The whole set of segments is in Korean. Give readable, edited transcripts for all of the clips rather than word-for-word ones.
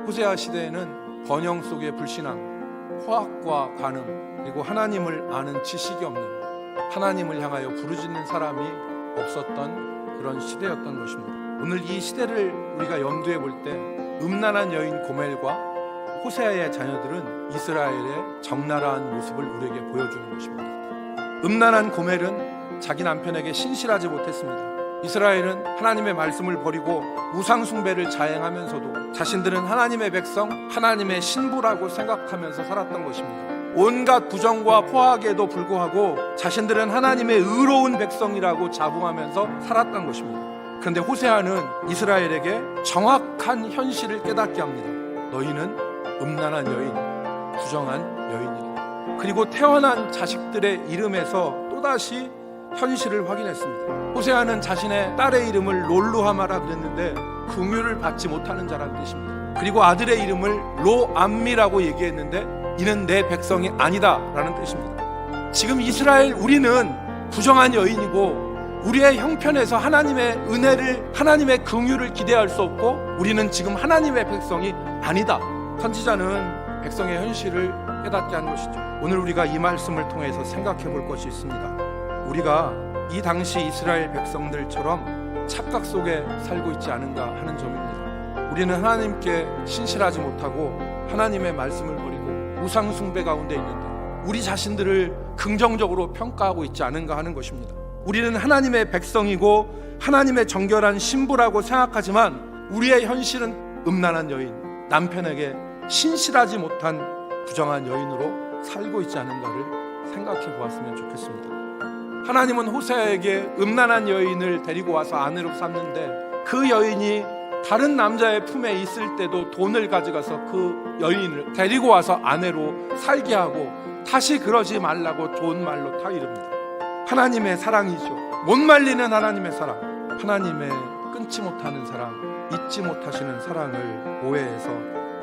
호세아 시대에는 번영 속의 불신앙, 포악과 간음, 그리고 하나님을 아는 지식이 없는, 하나님을 향하여 부르짖는 사람이 없었던 그런 시대였던 것입니다. 오늘 이 시대를 우리가 염두에 볼 때 음란한 여인 고멜과 호세아의 자녀들은 이스라엘의 적나라한 모습을 우리에게 보여주는 것입니다. 음란한 고멜은 자기 남편에게 신실하지 못했습니다. 이스라엘은 하나님의 말씀을 버리고 우상 숭배를 자행하면서도 자신들은 하나님의 백성, 하나님의 신부라고 생각하면서 살았던 것입니다. 온갖 부정과 포악에도 불구하고 자신들은 하나님의 의로운 백성이라고 자부하면서 살았던 것입니다. 그런데 호세아는 이스라엘에게 정확한 현실을 깨닫게 합니다. 너희는 음란한 여인, 부정한 여인이다. 그리고 태어난 자식들의 이름에서 또다시 현실을 확인했습니다. 호세아는 자신의 딸의 이름을 롤루하마라 그랬는데 긍휼을 받지 못하는 자라는 뜻입니다. 그리고 아들의 이름을 로암미라고 얘기했는데 이는 내 백성이 아니다 라는 뜻입니다. 지금 이스라엘 우리는 부정한 여인이고 우리의 형편에서 하나님의 은혜를, 하나님의 긍휼을 기대할 수 없고 우리는 지금 하나님의 백성이 아니다. 선지자는 백성의 현실을 깨닫게 하는 것이죠. 오늘 우리가 이 말씀을 통해서 생각해 볼 것이 있습니다. 우리가 이 당시 이스라엘 백성들처럼 착각 속에 살고 있지 않은가 하는 점입니다. 우리는 하나님께 신실하지 못하고 하나님의 말씀을 버리고 우상 숭배 가운데 있는데 우리 자신들을 긍정적으로 평가하고 있지 않은가 하는 것입니다. 우리는 하나님의 백성이고 하나님의 정결한 신부라고 생각하지만 우리의 현실은 음란한 여인, 남편에게 신실하지 못한 부정한 여인으로 살고 있지 않은가를 생각해 보았으면 좋겠습니다. 하나님은 호세아에게 음란한 여인을 데리고 와서 아내로 삼는데 그 여인이 다른 남자의 품에 있을 때도 돈을 가져가서 그 여인을 데리고 와서 아내로 살게 하고 다시 그러지 말라고 좋은 말로 타이릅니다. 하나님의 사랑이죠. 못 말리는 하나님의 사랑, 하나님의 끊지 못하는 사랑, 잊지 못하시는 사랑을 오해해서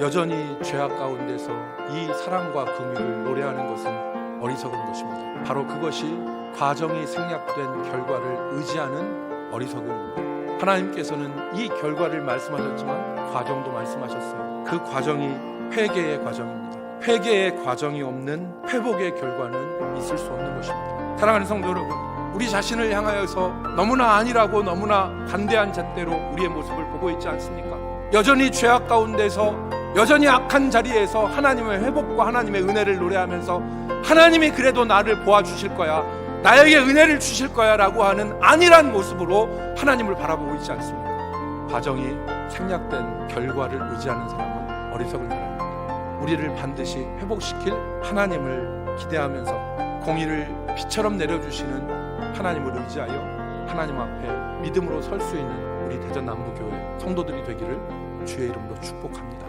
여전히 죄악 가운데서 이 사랑과 긍휼을 노래하는 것은 어리석은 것입니다. 바로 그것이 과정이 생략된 결과를 의지하는 어리석음입니다. 하나님께서는 이 결과를 말씀하셨지만 과정도 말씀하셨어요. 그 과정이 회개의 과정입니다. 회개의 과정이 없는 회복의 결과는 있을 수 없는 것입니다. 사랑하는 성도 여러분, 우리 자신을 향하여서 너무나 아니라고 너무나 반대한 잣대로 우리의 모습을 보고 있지 않습니까? 여전히 죄악 가운데서 여전히 악한 자리에서 하나님의 회복과 하나님의 은혜를 노래하면서 하나님이 그래도 나를 보아주실 거야, 나에게 은혜를 주실 거야 라고 하는 안일한 모습으로 하나님을 바라보고 있지 않습니까? 과정이 생략된 결과를 의지하는 사람은 어리석은 사람입니다. 우리를 반드시 회복시킬 하나님을 기대하면서 공의를 비처럼 내려주시는 하나님을 의지하여 하나님 앞에 믿음으로 설 수 있는 우리 대전 남부교회 성도들이 되기를 주의 이름으로 축복합니다.